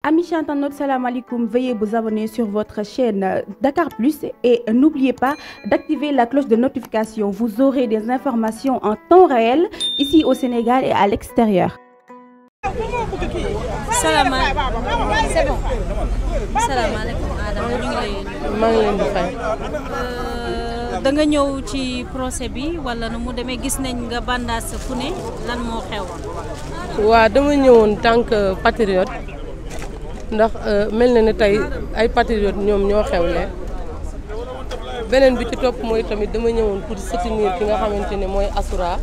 Amis internautes, salam alaikum. Veuillez vous abonner sur votre chaîne Dakar Plus et n'oubliez pas d'activer la cloche de notification. Vous aurez des informations en temps réel ici au Sénégal et à l'extérieur. Salaamaaleykum c'est bon. Salaamaaleykum Adama ñu ngi lay. maa ngi leen di fay. da nga ñëw ci procès bi wala nu mu demee gis nañ nga bandaas fu ne lan moo xewoon. waaw dama ñëwoon tant que patriote ndax mel na ne tey ay patriote ñoom ñoo xewle beneen bi ci topp mooy tamit dama ñëwoon pour soutenir ki nga xamante ne mooy Assoura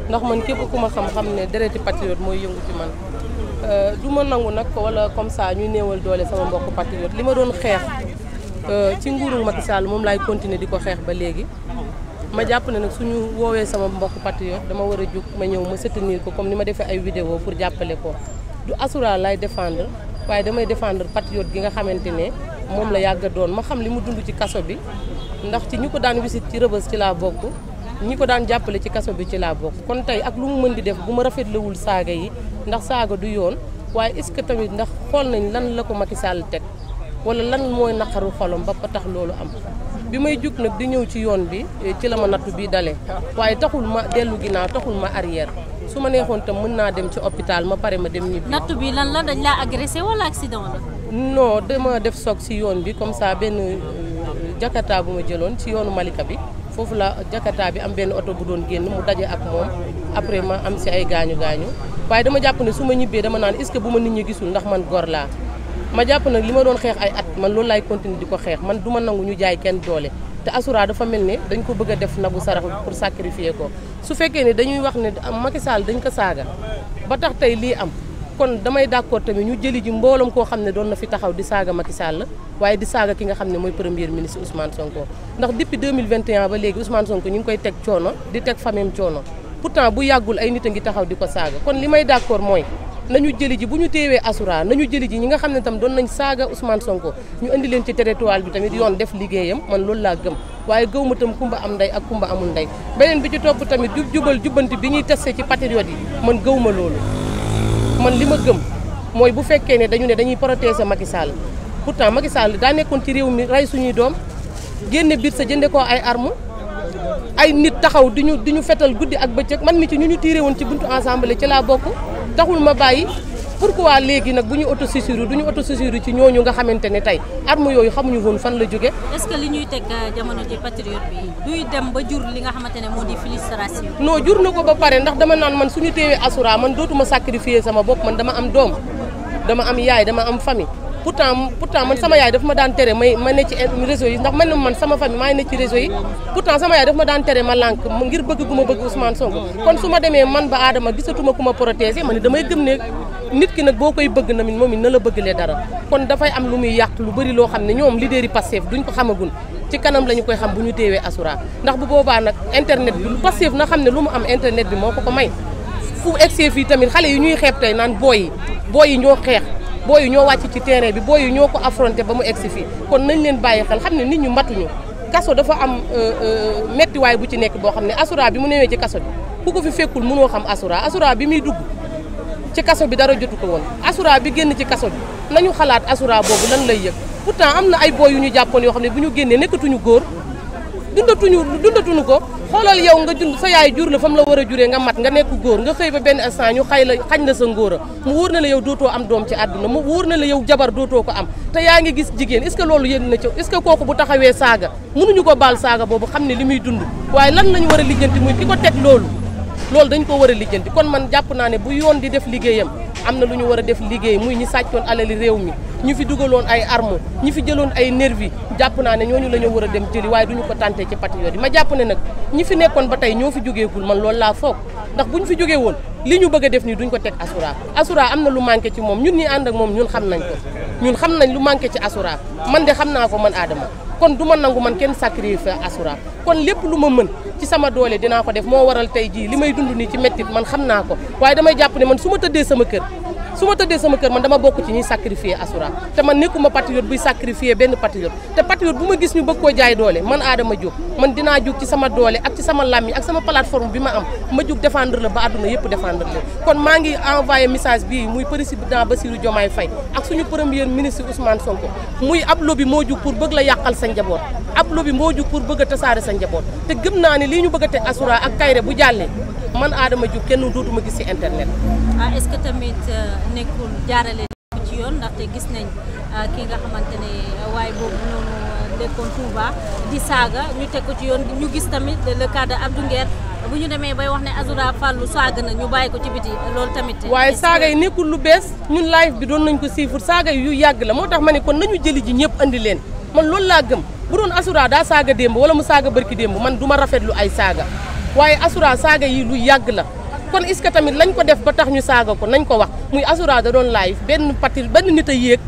ndax man képp ku ma xam-xam ne dereti patriote mooy yëngu ci man. du ma nangu nag wala comme ça ñuy néewal doole sama mbokku patriote li ma doon xeex ci nguuru Macky Sall moom laay continuer di ko xeex ba léegi ma jàpp ne nag suñu woowee sama mbokku patriote dama war a jóg ma ñëw ma soutenir ko comme ni ma defee ay vidéo pour jàppale ko du Assoura lay défendre waaye damay défendre patriote gi nga xamante ne moom la yàgg a doon ma xam li mu dund ci kaso bi ndax ci ñu ko daan wisit ci rëbës ci laa bokk ñi ko daan jàppale ci kaso bi ci laa bokk kon tey ak lu mu mën di def bu ma rafetlewul saaga yi ndax saaga du yoon waaye est-ce que tamit ndax xool nañ lan la ko Macky Sall teg wala lan mooy naqaru xolom ba tax loolu am bi may jug nag di ñëw ci yoon bi ci la ma nattu bi dalee waaye taxul ma dellu ginnaaw taxul ma arrière su ma neexoon tam mën naa dem ci hôpital ma pare ma dem ñibbi. nattu bi lan la dañ laa agressé wala accident la. non dama def soog ci yoon bi comme ça benn jakarta bu ma jëloon ci yoonu Malika bi foofu la jakarta bi am benn oto bu doon génn mu daje ak moom après ma am ci ay gaañu waaye dama jàpp ne su ma ñibbee dama naan est-ce que bu ma nit ñi gisul ndax man góor laa ma jàpp nag li ma doon xeex ay at man loolu laay continuer di ko xeex man du ma nangu ñu jaay kenn doole te Assoura dafa mel ne dañ ko bëgg a def nagu sarax pour sacrifier ko su fekkee ne dañuy wax ne Macky Sall dañ ko saaga ba tax tey lii am kon damay d'accord tamit ñu jëli ji mbooloom koo xam ne doon na fi taxaw di saaga Macky Sall waaye di saaga ki nga xam ne mooy premier ministre Ousmane Sonko ndax depuis 2021 ba léegi Ousmane Sonko ñu ngi koy teg coono di teg famem coono pourtant bu yàggul ay nit a ngi taxaw di ko saaga kon li may d'accord mooy nañu jëli ji bu ñu teewee Assoura nañu jëli ji ñi nga xam ne tam doon nañ saaga Ousmane Sonko ñu indi leen ci territoire bi tamit yoon def liggéeyam man loolu laa gëm waaye gëw ma tam kumba am ndey ak kumba amul ndey beneen bi ci topp tamit jubbanti bi ñuy testé ci patriote yi man gëw ma loolu man li ma gëm mooy bu fekkee ne dañu ne dañuy protéger Macky Sall pourtant Macky Sall daa nekkoon ci réew mi rey suñuy doom génne biir sa jënde ko ay armes ay nit taxaw di ñu fetal guddi ak bëccëg man mi ci ñu tiiree woon ci buntu assemblée ci laa bokk taxul ma bàyyi pourquoi léegi nag bu ñu autosaisir du ñu autosaisir ci ñooñu nga xamante ne tey arme yooyu xamuñu woon fan la jóge est-ce que li ñuy teg jamono ji patriote bi duy dem ba jur li nga xamante ne moo di frustration. non jur na ko ba pare ndax dama naan man suñu teewee Assoura man dootuma sacrifier sama bopp man dama am doom dama am yaay dama am famille pourtant man sama yaay daf ma daan tere ma ne ci réseau yi ndax man sama famille maa ngi ne ci réseau yi pourtant sama yaay daf ma daan tere ma lànk ngir bëgg gu ma bëgg Ousmane Sonko kon su ma demee man ba Adama gisatuma ku ma protéger ma ne damay gëm ne nit ki nag boo koy bëgg na moom it na la bëggalee dara kon dafay am lu muy yàq lu bëri loo xam ne ñoom leader yi Pastef duñ ko xamagun ci kanam la ñu koy xam bu ñu teewee Assoura ndax bu boobaa nag internet bi Pastef na xam ne lu mu am internet bi moo ko may fu egsee fii tamit xale yi ñuy xeeb tey naan booy yi ñoo xeex booy yi ñoo wàcc ci terrain bi booy yi ñoo ko affronté ba mu egsi fii kon nañ leen bàyyi xel xam ne nit ñu matuñu kaso dafa am mettiwaay bu ci nekk boo xam ne Assoura bi mu newee ci kaso bi ku ko fi fekkul mënoo xam Assoura bi muy dugg ci kaso bi dara jotu ko woon Assoura bi génn ci kaso bi nañu xalaat Assoura boobu lan lay yëg pourtant am na ay booy yu ñu jàppoon yoo xam ne bu ñu génnee nekkatuñu góor dundatuñu ko xoolal yow nga dund sa yaay jur la fa mu la war a juree nga mat nga nekk góor nga xëy ba benn instant ñu xañ la sa ngóora mu wóor na la yow dootoo am doom ci àdduna mu wóor na la yow jabar dootoo ko am te yaa ngi gis jigéen est-ce que loolu yéen na ci est-ce que kooku bu taxawee saaga mënuñu ko baal saaga boobu xam ne li muy dund waaye lan lañu war a lijjanti muy ki ko teg loolu dañ ko war a lijjanti kon man jàpp naa ne bu yoon di def liggéeyam am na lu ñu war a def liggéey muy ñi sàccoon alali réew mi ñu fi dugaloon ay armes ñi fi jëloon ay nervi jàpp naa ne ñooñu la ñu war a dem jëli waaye duñu ko tànte ci patriote yi ma jàpp ne nag ñi fi nekkoon ba tey ñoo fi jógeegul man loolu laa foog ndax bu ñu fi jógee woon li ñu bëgg a def nii duñ ko teg Assoura am na lu manqué ci moom ñun ñi ànd ak moom ñun xam nañ ko ñun xam nañ lu manqué ci Assoura man de xam naa ko man Adama kon du ma nangu man kenn sacrifice Assoura kon lépp lu ma mën ci sama doole dinaa ko def moo waral tey jii li may dund nii ci mettit man xam naa ko waaye damay jàpp ne man su ma tëddee sama kër su ma tëddee sama kër man dama bokk ci ñuy sacrifier Assoura te man nekkuma patriote buy sacrifier benn patriote te patriote bu ma gis ñu bëgg koo jaay doole man Adama Diop man dinaa jóg ci sama doole ak ci sama làmmiñ ak sama plateforme bi ma am ma jóg défendre la ba àdduna yëpp défendre la kon maa ngi envoyé message bii muy président Bassirou Diomaye Faye ak suñu premier ministre Ousmane Sonko muy ab lobby moo jug pour bëgg la yàqal sa njaboot ab lobby moo jug pour bëgg a tasaare sa njaboot te gëm naa ne lii ñu bëgg a teg Assoura ak Kairé bu jàllee man Adama Diop kenn dootuma gis ci internet. est-ce que tamit nekkul jaarale ci yoon ndaxte gis nañ ki nga xamante ne waaye boobu noonu dëkkoon Touba di saaga ñu teg ko ci yoon ñu gis tamit le cas de Abdou Nguer bu ñu demee bay wax ne Assoura Fallou saaga na ñu bàyyi ko ci biti loolu tamit. waaye saaga yi nekkul lu bees ñun live bi doon nañ ko siifur saaga yi yu yàgg la moo tax ma ne kon nañu jëli ji ñëpp andi leen man loolu laa gëm bu doon Assoura daa saaga démb wala mu saaga barki démb man du ma rafetlu ay saaga waaye Assoura saaga yi lu yàgg la kon est-ce que tamit lañ ko def ba tax ñu saaga ko nañ ko wax muy Assoura da doon live benn nit a yéeg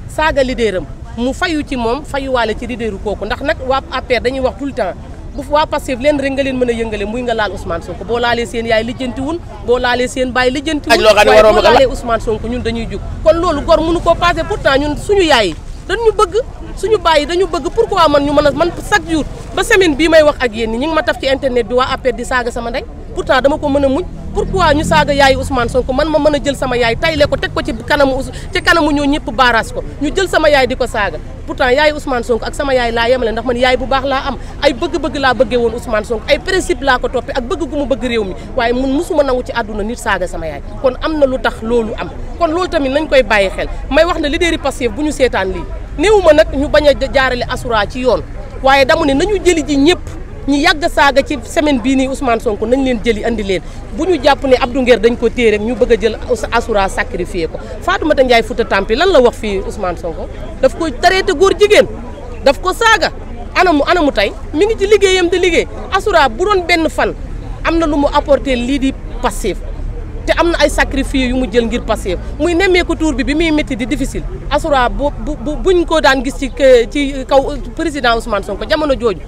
saaga leaderam mu fayu ci moom fayuwaale ci leaderu kooku ndax nag waa APR dañuy wax tout le temps bu waa Pastef leen rek nga leen mën a yëngale muy nga laal Ousmane Sonko boo laalee seen yaay lijjantiwul boo laalee seen baay lijjantiwul waaye boo laalee Ousmane Sonko ñun dañuy jug kon loolu gor mënu koo passé pourtant ñun suñu yaay yi dañu bëgg suñu baay yi dañu bëgg pourquoi man ñu mën a man chaque jour ba semaine bii may wax ak yéen ñi ngi ma taf ci internet bi waa APR di saaga sama ndey pourtant dama ko mën a muñ pourquoi ñu saaga yaayu Ousmane Sonko man ma mën a jël sama yaay tayle ko teg ko ci kanamu ñoo ñëpp baaraas ko ñu jël sama yaay di ko saaga pourtant yaayu Ousmane Sonko ak sama yaay laa yemale ndax man yaay bu baax laa am ay bëgg-bëgg laa bëggee woon Ousmane Sonko ay principe laa ko toppee ak bëgg gu mu bëgg réew mi waaye mun musuma nangu ci àdduna nit saaga sama yaay kon am na lu tax loolu am kon loolu tamit nañ koy bàyyi xel may wax ne leader yi Pastef bu ñu seetaan lii néewuma nag ñu bañ a jaarale Assoura ci yoon waaye damu ne nañu jëli ji ñëpp ñi yàgg saaga ci semaine bii nii Ousmane Sonko nañ leen jëli andi leen bu ñu jàpp ne Abdou Nguer dañ ko téye rek ñu bëgg a jël Assoura sacrifié ko Fatoumata Ndiaye Fouta Tampi lan la wax fii Ousmane Sonko daf ko traité góor jigéen daf ko saaga anamu tey mi ngi ci liggéeyam di liggéey Assoura bu doon benn fan am na lu mu apporté lii di Pastef te am na ay sacrifice yu mu jël ngir Pastef muy nemmeeku tour bi muy métti di difficile Assoura buñ ko daan gis ci kaw président Ousmane Sonko jamono jooju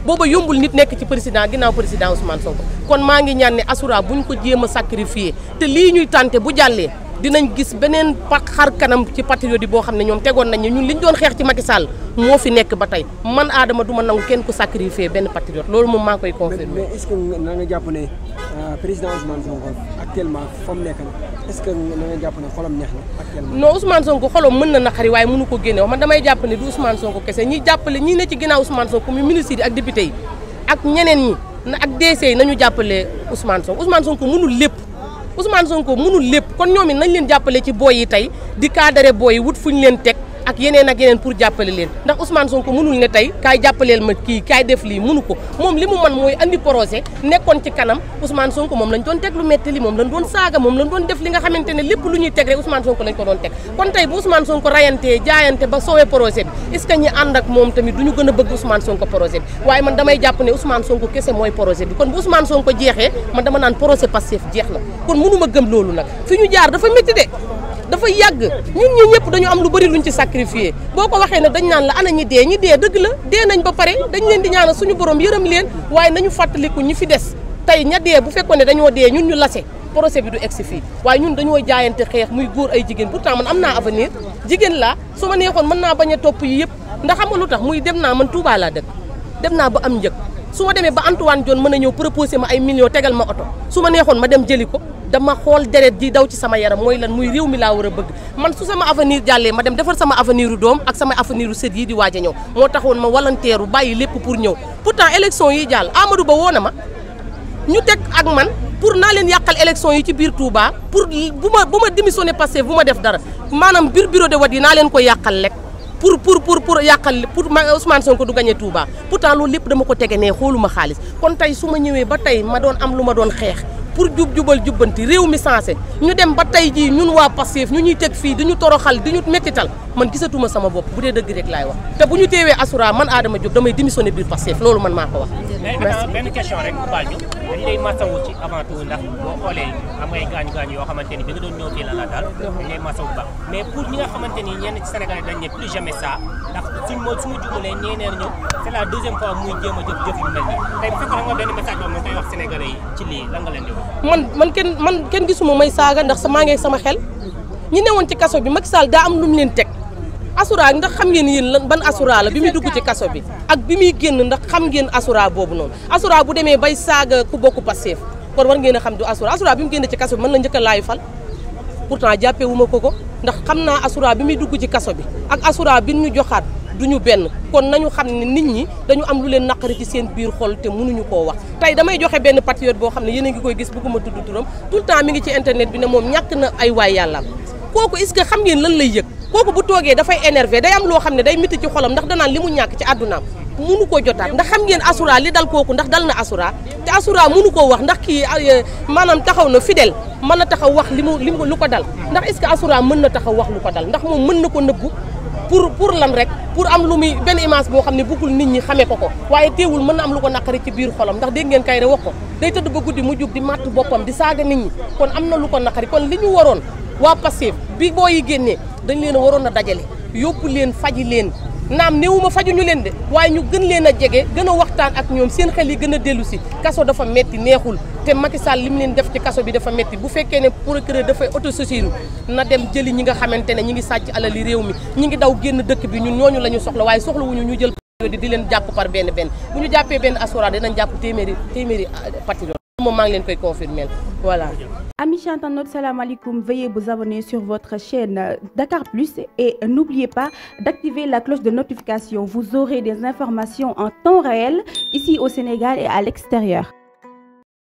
booba yombul nit nekk ci président ginnaaw président Ousmane Sonko kon maa ngi ñaan ne Assoura buñ ko jéem a sacrifier te lii ñuy tànte bu jàllee dinañ gis beneen xar kanam ci patriote yi boo xam ne ñoom tegoon nañ ñun liñ doon xeex ci Macky Sall moo fi nekk ba tey man Adama duma nangu kenn ku sacrifier benn patriote loolu moom maa koy confirmer. mais est-ce que na nga jàpp ne président Ousmane Sonko actuellement fa mu nekk est-ce que na nga jàpp ne xolam neex na actuellement. non Ousmane Sonko xolam mën na naqari waaye mënu ko génne wax man damay jàpp ne du Ousmane Sonko kese ñi jàppale ñi ne ci ginnaaw Ousmane Sonko muy ministre yi ak député yi ak ñeneen ñi ak DC yi nañu jàppale Ousmane Sonko mënul lépp. Ousmane Sonko mënul lépp kon ñoom it nañ leen jàppale ci booy yi tey di cadre booy yi wut fu ñu leen teg ak yeneen pour jàppale leen ndax Ousmane Sonko mënul ne tey kaay jàppaleel ma kii kaay def lii mënu ko moom li mu man mooy andi projet nekkoon ci kanam Ousmane Sonko moom lañ doon teg lu metti li moom lañ doon saaga moom lañ doon def li nga xamante ne lépp lu ñuy teg rek Ousmane Sonko lañ ko doon teg kon tey bu Ousmane Sonko rayantee jaayante ba soowee projet bi est-ce que ñi ànd ak moom tamit du ñu gën a bëgg Ousmane Sonko projet bi waaye man damay jàpp ne Ousmane Sonko kese mooy projet bi kon bu Ousmane Sonko jeexee man dama naan projet Pastef jeex na kon mënu ma gëm loolu nag fi ñu jaar dafa métti de dafa yàgg ñun ñi ñëpp dañu am lu bari luñ ci sacrifié boo ko waxee ne dañ naan la ana ñi dee dëgg la dee nañ ba pare dañ leen di ñaanal suñu borom yërëm leen waaye nañu fàttaliku ñi fi des tey ña dee bu fekkoon ne dañoo dee ñun ñu lase procès bi du egsi fii waaye ñun dañoo jaayante xeex muy góor ay jigéen pourtant man am naa avenir jigéen laa su ma neexoon mën naa bañ a topp yi yëpp ndax xam nga lu tax muy dem naa man Touba laa dëkk dem naa ba am njëg su ma demee ba Antoine Diome mën a ñëw proposé ma ay millions tegal ma oto su ma neexoon ma dem jëli ko dama xool deret ji daw ci sama yaram mooy lan muy réew mi laa war a bëgg man su sama avenir jàllee ma dem defar sama avenir u doom ak sama avenir u sët yi di waaj a ñëw moo taxoon ma volontaire bàyyi lépp pour ñëw pourtant élection yi jàll Amadou Ba woo na ma ñu teg ak man pour naa leen yàqal élection yi ci biir Touba pour bu ma démissionné Pastef bu ma def dara maanaam biir bureau de vote yi naa leen ko yàqal rek pour yàqal pour Ousmane Sonko du gagné Touba pourtant loolu lépp dama ko tege ne xooluma xaalis kon tey su ma ñëwee ba tey ma doon am lu ma doon xeex pour jubal jubbanti réew mi sensé ñu dem ba tey jii ñun waa Pastef ñu ñuy teg fii di ñu toroxal di ñu mettital man gisatuma sama bopp bu dee dëgg rek laay wax te bu ñu teewee Assoura man Adama Diop damay démissionné biir Pastef loolu man maa ko wax. merci benn question rek baal ñu dañu lay masawu ci avant tout ndax boo xoolee am ngay gaañu yoo xamante ni bi nga doon ñëw fii la la daal dañu lay masawu baax mais pour ñi nga xamante ni ñenn ci Sénégal dañ ne plus jamais ça ndax su ma juumalee ñeeneen ñu c'est la deuxième fois muy jéem a jëf yu mel nii tey bu fekkoon nga benn message boobu nga koy wax Sénégalais yi ci lii lan nga leen di wax. man kenn gisuma may saaga ndax maa ngi sama xel ñi newoon ci kaso bi Macky Sall daa am lu mu leen teg Assoura ndax xam ngeen yéen lan ban Assoura la bi muy dugg ci kaso bi ak bi muy génn ndax xam ngeen Assoura boobu noonu Assoura bu demee bay saaga ku bokk Pastef kon war ngeen a xam du Assoura bi mu génn ci kaso bi mën la njëkk a laayu fal pourtant jàppee wu ma ko ndax xam naa Assoura bi muy dugg ci kaso bi ak Assoura bi ñu joxaat duñu benn kon nañu xam ne nit ñi dañu am lu leen naqari ci seen biir xol te mënuñu koo wax tey damay joxe benn patriote boo xam ne yéen a ngi koy gis bëgguma tudd turam tout le temps mi ngi ci internet bi ne moom ñàkk na ay waay yàlla kooku est-ce que xam ngeen lan lay yëg kooku bu toogee dafay énervé day am loo xam ne day métti ci xolam ndax danaan li mu ñàkk ci àddunaam mënu ko jotaat ndax xam ngeen Assoura li dal kooku ndax dal na Assoura te Assoura mënu koo wax ndax kii maanaam taxaw na fidèle mën na taxaw wax li mu lu ko dal ndax est-ce que Assoura mën na taxaw wax lu ko dal ndax moom mën na ko nëbbu pour lan rek pour am lu muy benn image boo xam ne bëggul nit ñi xamee ko waaye teewul mën na am lu ko naqari ci biir xolam ndax dégg ngeen kay wax ko day tëdd ba guddi mu jug di màtt boppam di saaga nit ñi kon am na lu ko naqari kon li ñu waroon waa Pastef bi boo yi génnee dañ leen a waroon a dajale yóbbu leen faji leen naam néewuma fajuñu leen de waaye ñu gën leen a jege gën a waxtaan ak ñoom seen xel yi gën a dellu si kaso dafa metti neexul te Macky Sall li mu leen def ci kaso bi dafa metti bu fekkee ne procureur dafay autosaisir na dem jëli ñi nga xamante ne ñi ngi sàcc alali réew mi ñi ngi daw génn dëkk bi ñun ñooñu la ñu soxla waaye soxlawuñu ñu jël di leen jàpp par benn bu ñu jàppee benn Assoura dinañ jàpp téeméeri patriote moom maa ngi leen koy confirmer voilà. Amis internautes, salam alaikum. Veuillez vous abonner sur votre chaîne Dakar Plus et n'oubliez pas d'activer la cloche de notification. Vous aurez des informations en temps réel ici au Sénégal et à l'extérieur.